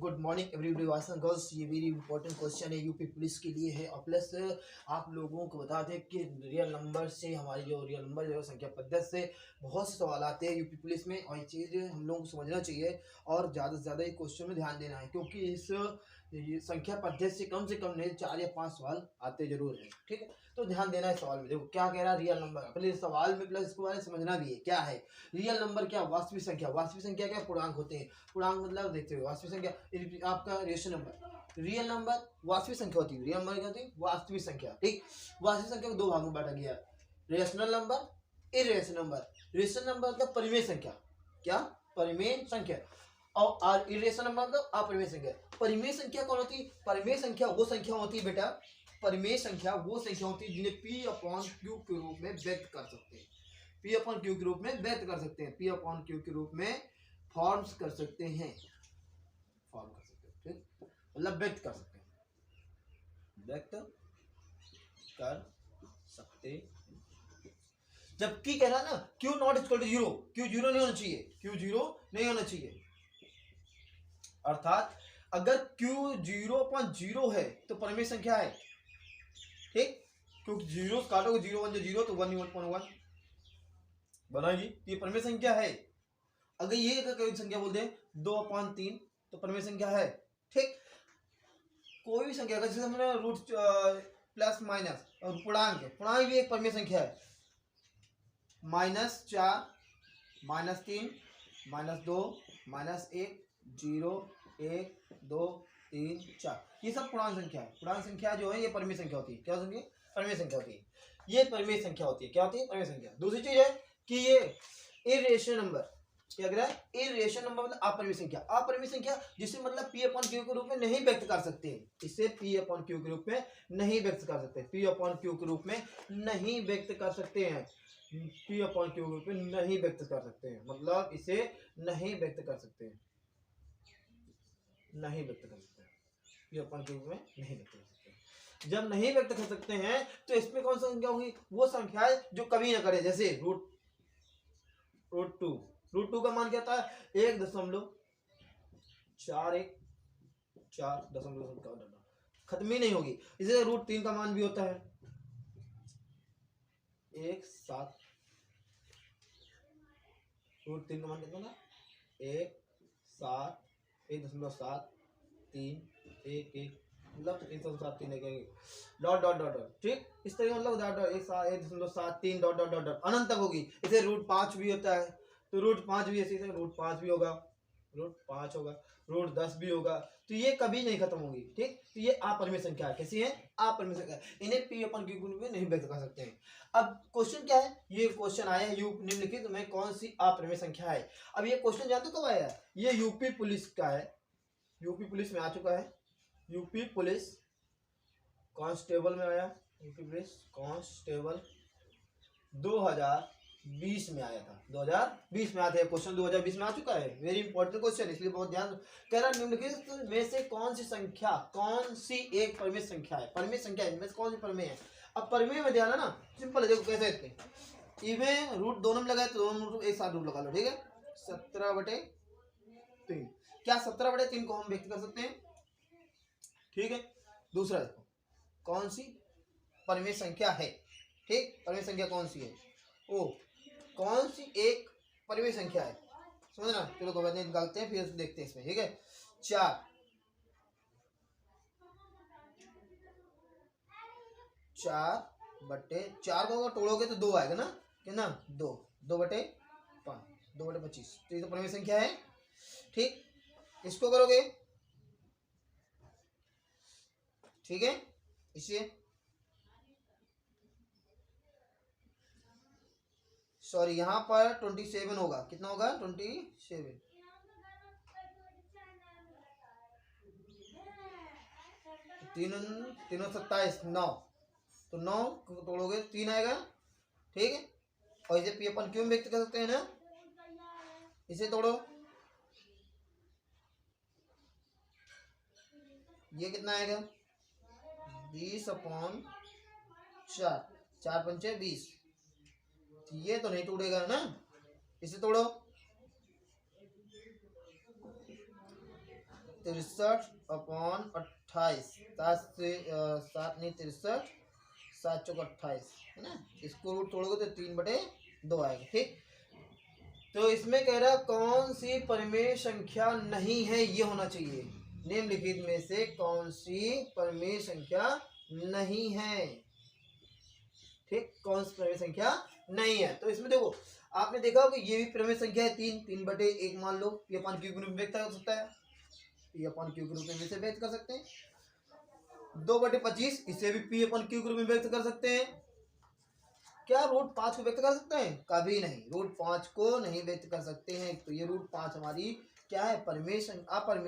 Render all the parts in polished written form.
Good morning everybody वासन girls. ये very important question है, यूपी पुलिस के लिए है। और प्लस आप लोगों को बता दें कि रियल नंबर से हमारी जो रियल नंबर जो संख्या पद्धति से बहुत से सवाल आते हैं यूपी पुलिस में, और ये चीज़ हम लोगों को समझना चाहिए और ज़्यादा से ज़्यादा ये क्वेश्चन में ध्यान देना है, क्योंकि इस ये संख्या पद्धति से कम नहीं 4 या 5 सवाल आते जरूर है। ठीक है, तो ध्यान देना है सवाल में। देखो क्या कह रहा है, रियल नंबर पहले सवाल में, प्लस इसके बारे में समझना भी है क्या है रियल नंबर। क्या वास्तविक संख्या, वास्तविक संख्या क्या पूर्णांक होते हैं। पूर्णांक मतलब देखते हो वास्तविक संख्या आपका रेशनल नंबर, रियल नंबर वास्तविक संख्या होती है। रियल नंबर क्या होती है, वास्तविक संख्या। ठीक, वास्तविक संख्या को दो भागों में बांटा गया है, rational number, irrational number. Rational number मतलब परिमेय संख्या, क्या परिमेय संख्या, और इरेशनल नंबर मतलब अपरिमेय संख्या। परिमेय संख्या कौन होती है, परिमेय संख्या वो संख्या होती है बेटा, परिमेय संख्या वो संख्या होती है जिन्हें पी अपॉन क्यू के रूप में व्यक्त कर सकते हैं। पी अपॉन क्यू के रूप में व्यक्त कर सकते हैं, पी अपॉन क्यू के रूप में फॉर्म्स कर सकते हैं, फॉर्म कर सकते हैं। ठीक, मतलब व्यक्त कर सकते हैं, व्यक्त कर सकते। जबकि कह रहा ना Q not equal to zero, Q zero नहीं होना चाहिए, क्यू जीरो नहीं होना चाहिए। अर्थात अगर क्यू 0/0 है तो परिमेय संख्या है। ठीक, क्योंकि जीरो काटोगे 0 1 0 तो 1/1 बनाएगी, ये परिमेय संख्या है। अगर ये कोई संख्या बोलते हैं 2/3 तो परिमेय संख्या है। ठीक, कोई भी संख्या जैसे हमने रूट प्लस माइनस और पूर्णांक, पूर्णांक भी एक परिमेय संख्या है। -4 -3 -2 -1 0 1 2 3 4, ये सब पूर्णांक संख्या है। पूर्णांक संख्या जो है ये परिमेय संख्या होती है। क्या संख्या, परिमेय संख्या होती है। ये परिमेय संख्या होती है। क्या होती है, परिमेय संख्या। दूसरी चीज है कि ये इरेशनल नंबर, क्या कह रहा है, इरेशनल नंबर मतलब अपरिमेय संख्या। अपरिमेय संख्या जिसे मतलब पी अपॉन क्यू के रूप में नहीं व्यक्त कर सकते, इसे पी अपॉन क्यू के रूप में नहीं व्यक्त कर सकते, पी अपॉन क्यू के रूप में नहीं व्यक्त कर सकते हैं, पी अपॉन क्यू के रूप में नहीं व्यक्त कर सकते हैं, मतलब इसे नहीं व्यक्त कर सकते हैं, नहीं व्यक्त कर सकते हैं, पी अपॉन क्यू में नहीं व्यक्त कर सकते। जब नहीं व्यक्त कर सकते हैं तो इसमें कौन सी संख्या होगी, वो संख्या है जो कभी ना करे। जैसे रूट टू का मान क्या था, 1.41, खत्म ही नहीं होगी। इसे √3 का मान भी होता है 1.7, √3 का मान कितना था 1.7 मतलब 1.7 डॉट डॉट डॉट डॉट। ठीक, इस तरह मतलब 1.7 डॉट डॉट डॉट डॉट अनंत तक होगी। इसे √5 भी होता है, तो √5 भी ऐसे √5 भी होगा, √5 होगा, √10 भी होगा, तो ये कभी नहीं खत्म होगी। ठीक, तो ये अपरिमेय संख्या है। कैसी है, अपरिमेय संख्या। इन्हें पी अपॉन क्यू में नहीं व्यक्त कर सकते हैं। अब क्वेश्चन क्या है, ये क्वेश्चन आया है निम्नलिखित में कौन सी अपरिमेय संख्या है। अब ये क्वेश्चन जानते हो कब आया है, ये यूपी पुलिस का है, यूपी पुलिस में आ चुका है, यूपी पुलिस कांस्टेबल में आया, यूपी पुलिस कांस्टेबल 2020 में आया था, 2020 में आया था। क्वेश्चन 2020 में आ चुका है, वेरी इंपॉर्टेंट क्वेश्चन, इसलिए बहुत ध्यान। कह रहा निम्नलिखित में से कौन सी संख्या, कौन सी एक परिमेय संख्या है, परिमेय संख्या इनमें से कौन सी परिमेय है। अब परिमेय में ध्यान है ना, सिंपल है, देखो कैसे इतने इवें रूट दोनों में लगाए तो दोनों रूट एक साथ रूट लगा लो। ठीक है, 17/3, क्या 17/3 को हम व्यक्त कर सकते हैं। ठीक है, दूसरा देखो कौन सी परिमेय संख्या है। ठीक, परिमेय संख्या कौन सी है, ओ कौन सी एक परिमेय संख्या है, समझना। चलो गवर्नेंस निकालते हैं फिर देखते हैं इसमें। ठीक है, 4/4 को अगर तोड़ोगे तो 2 आएगा ना, कितना 2, 2/5, 2/25, तो ये तो परिमेय संख्या है। ठीक, इसको करोगे, ठीक है, इसे सॉरी यहाँ पर 27 होगा, कितना होगा 27, तीनों 27, 9, तो 9 तोड़ोगे 3 आएगा। ठीक है, और इसे पी अपन क्यों व्यक्त कर सकते हैं ना, इसे तोड़ो, ये कितना आएगा 20/4, 4×5 20, ये तो नहीं तोड़ेगा ना, इसे तोड़ो, 63/28, 7 चौक 28 है ना। इसको रूट तोड़ोगे तो 3/2 आएगा। ठीक, तो इसमें कह रहा कौन सी परिमेय संख्या नहीं है, ये होना चाहिए। निम्नलिखित में से कौन सी परिमेय संख्या नहीं है। ठीक, कौन सी परिमेय संख्या नहीं है। तो इसमें देखो आपने देखा होगा ये भी परिमेय संख्या है 3/1 मान लो, ये अपन क्यू के रूप में व्यक्त कर सकता है, ये अपन क्यू के रूप में व्यक्त कर सकते हैं। 2/25 इसे भी पी अपन क्यू के रूप में व्यक्त कर सकते हैं। क्या रूट 5 को व्यक्त कर सकते हैं? कभी नहीं, रूट 5 को नहीं व्यक्त कर सकते हैं। तो ये रूट 5 हमारी क्या है? अपरिमेय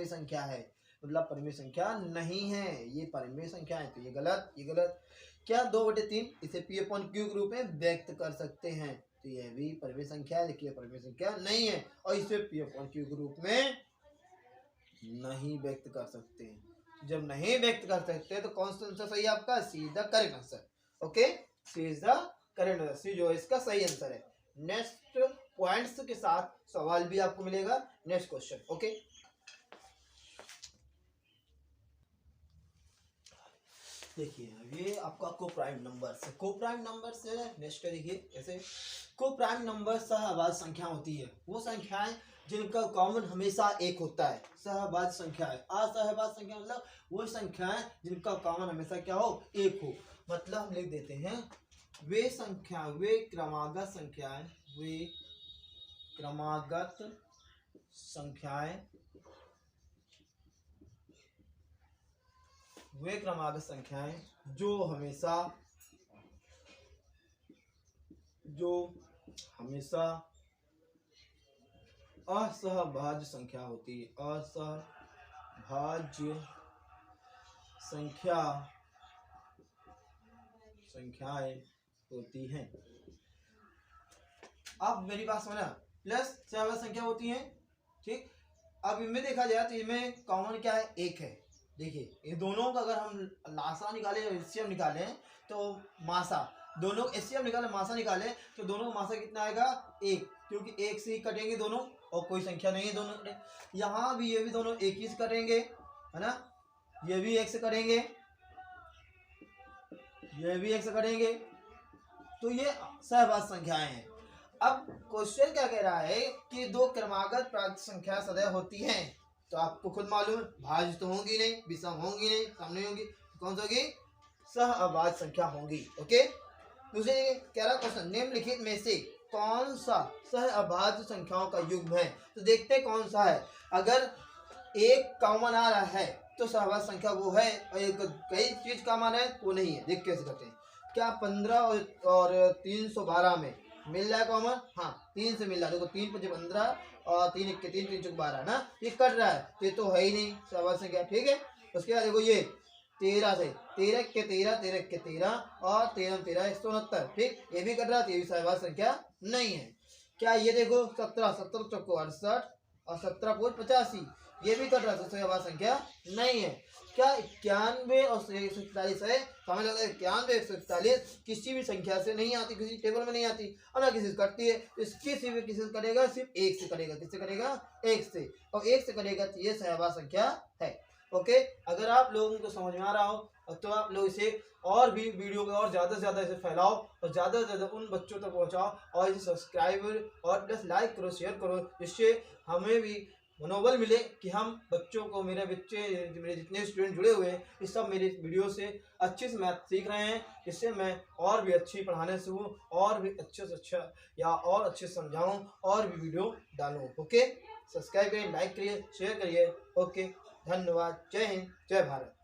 संख्या है, मतलब परिमेय संख्या नहीं है, ये परिमेय संख्या है। तो ये गलत, ये गलत। क्या 2/3 इसे पी अपन क्यू के रूप में व्यक्त कर सकते हैं? तो यह भी परिमेय संख्या है, देखिए परिमेय संख्या नहीं है, और इसे पी अपन क्यू के रूप में नहीं व्यक्त कर सकते। जब नहीं व्यक्त कर सकते तो कौन सा आंसर सही है आपका? C is the correct answer. Okay, C is the correct answer, C जो है इसका सही आंसर है। नेक्स्ट पॉइंट्स के साथ सवाल भी आपको मिलेगा नेक्स्ट क्वेश्चन। ओके, देखिए ये आपका कोप्राइम नंबर्स, कोप्राइम नंबर्स है। नेक्स्ट देखिए, ऐसे कोप्राइम नंबर सहभाज्य संख्या होती है, वो संख्याएं जिनका कॉमन हमेशा एक होता है, सहभाज्य संख्या है। असहभाज्य संख्या मतलब वो संख्याएं जिनका कॉमन हमेशा क्या हो? एक हो। मतलब हम लिख देते हैं वे संख्या, वे क्रमागत संख्याएं, वे क्रमागत संख्याएं, वे क्रमागत संख्याएं जो हमेशा असहभाज्य संख्या होती है, असहभाज्य संख्याएं होती हैं। अब मेरी बात समझना, प्लस सहभाज्य संख्या होती हैं। ठीक, अब इनमें देखा जाए तो इनमें कॉमन क्या है? एक है। देखिए ये दोनों का अगर हम लासा निकाले और एचसीएफ निकाले तो मासा, दोनों एचसीएफ निकाले मासा निकाले तो दोनों का मासा कितना आएगा? एक, क्योंकि एक से ही कटेंगे दोनों और कोई संख्या नहीं है दोनों कटे। यहाँ भी ये भी दोनों एक ही से कटेंगे, है ना, ये भी एक से कटेंगे, ये भी एक से कटेंगे, तो ये सहभाज्य संख्याएं हैं। अब क्वेश्चन क्या कह रहा है कि दो क्रमागत प्राकृत संख्या सदैव होती हैं, तो आपको खुद मालूम है भाज्य तो होंगी नहीं, विषम होंगी नहीं, सम नहीं होंगी, कौन सी होगी? सहअभाज्य संख्या होंगी। ओके, दूसरे कह रहा क्वेश्चन निम्नलिखित में से कौन सा सहअभाज्य संख्याओं का युग्म है? तो देखते हैं कौन सा है। अगर एक कॉमन आ रहा है तो सहअभाज्य संख्या वो है, और एक कई चीज कॉमन है वो नहीं है। देख कैसे करते हैं, क्या 15 और 312 में मिल रहा है कॉमन? हाँ, 3 से मिल रहा है। देखो 3 × 15 और 3 × 3 3 × 12 ना, ये कट रहा है तो ये तो है ही नहीं सहअभाज्य संख्या। ठीक है, उसके बाद देखो ये 13 से 13 के 13 13 के 13 और 13 13 169। ठीक, ये भी कट रहा है, ये भी सहअभाज्य संख्या नहीं है। क्या ये देखो 17 17 चौको 68 और 17 5 85, ये भी कट रहा है, सहअभाज्य संख्या नहीं है। क्या 91 और 141 है? समझ आता है, 91 141 किसी भी संख्या से नहीं आती, किसी टेबल में नहीं आती और ना किसी से कटती है। इसकी सिर्फ किसी से करेगा? सिर्फ एक से करेगा। किससे करेगा? एक से, और एक से करेगा तो ये सहअभाज्य संख्या है। ओके, अगर आप लोगों को समझ में आ रहा हो तो आप लोग इसे और भी वीडियो को और ज़्यादा से ज़्यादा इसे फैलाओ और ज़्यादा से ज़्यादा उन बच्चों तक पहुँचाओ, और इसे सब्सक्राइब और प्लस लाइक करो, शेयर करो, जिससे हमें भी मनोबल मिले कि हम बच्चों को, मेरे जितने स्टूडेंट जुड़े हुए हैं इस सब मेरे वीडियो से अच्छे से मैथ सीख रहे हैं, जिससे मैं और भी अच्छी पढ़ाने से हूँ, और भी अच्छे से अच्छा या और अच्छे से समझाऊँ और भी वीडियो डालूँ। ओके, सब्सक्राइब करिए, लाइक करिए, शेयर करिए। ओके, धन्यवाद। जय हिंद, जय भारत।